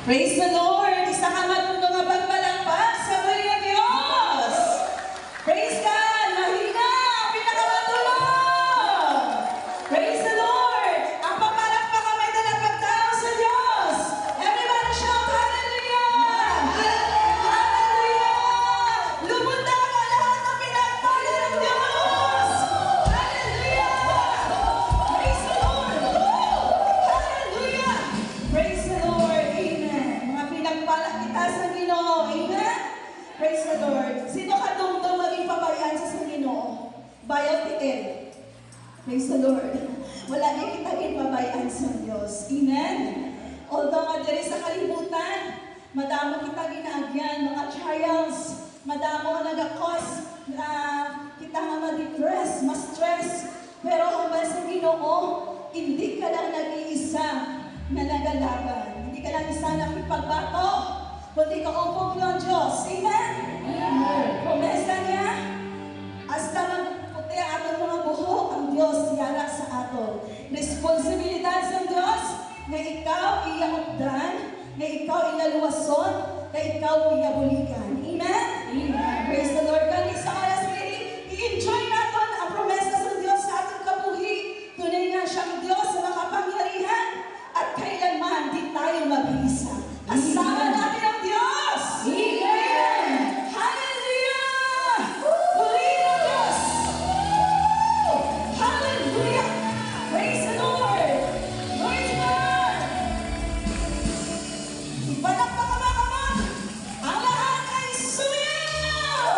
Praise the Lord! Isa ka matulong nga pagpalakpak sa bali ng Diyos! Praise God! Mahina! Pinakamatulong! Praise the Lord! Ang papalakpak ka may dalapagtao sa Diyos! Everybody shout hallelujah! Hallelujah! Lumunta ka lahat ng pinagpala ng Diyos! Hallelujah! Praise the Lord! Hallelujah! Praise the Lord! Pinagpala kita sa Ginoo. Amen? Praise the Lord. Sino ka dumdum maging pabayaan sa Ginoo? Bayotiil. Praise the Lord. Wala niya kita pabayaan sa Diyos. Amen? Although nga diri sa kalibutan, madamo kita ginaagyan, mga trials, madamo nag-cause kita nga ma-depress, ma-stress. Pero kung ba sa Ginoo, hindi ka lang nag-iisa na nagalaban. Hindi ka lang isa nakipagbato, kundi ka upog ng Diyos. Amen? Promesa niya, hasta magputi ato mga buhok, ang Diyos yara sa ato. Responsibilidad sa Diyos na ikaw iyaupdan, na ikaw iyaluwason, na ikaw iyabuligan. Amen? Praise the Lord. Kani sa oras ngayon, i-enjoy natin ang promesa sa Diyos sa atong kabuhi. Tunay na siyang Diyos sa makapangyarihan at kailanman di tayo mag-iisa. Kasama natin ang Diyos! Amen! Hallelujah! Purihin ang Diyos! Hallelujah! Praise the Lord! Praise God! Ibalak pa ka mga kamang! Ang lahat ay sumayaw!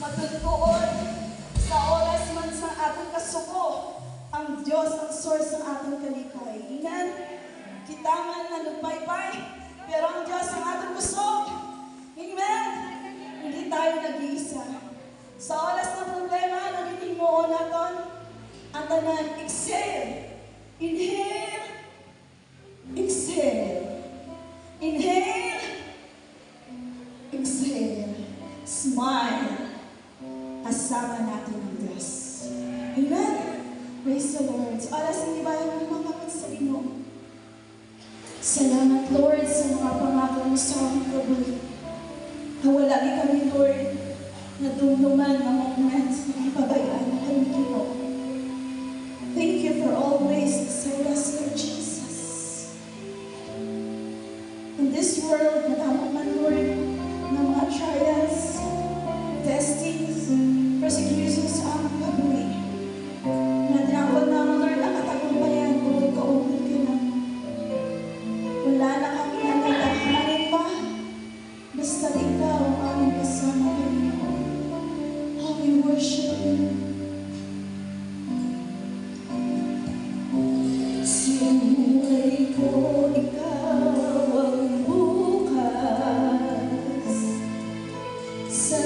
Matutupon sa oras man sa ating kasuko, ang Diyos ang source ng ating kalikay. Amen? Kita man na nagpaypay, pero ang Diyos ang ating busog. Amen? Hindi tayo nag-iisa. Sa oras ng problema, nagiging mo natin ang tanan, exhale. Inhale. Exhale. Inhale. Exhale. Smile. Kasama natin ang Diyos. Amen? Praise the Lord. Sa oras ng ibayan ng mga kapit sa Inyo. Salamat, Lord, sa mga pangako mo sa aming kabuhi. Nawala ni kami, Lord, na dumduman ng moments na ipabayaan na kami, Lord. Thank you for always beside us, Lord Jesus. In this world, madamang man, Lord, ng mga trials, testings, persecutions sa aming kabuhi. Nadinawag naman, Lord, ang katagumpayan, Lord, kaunod ka na. Wala na kami nagkakahanin pa, basta ikaw ang aming kasama, Panginoon. Oh, we worship you. Sinulay ko, ikaw ang bukas. Sa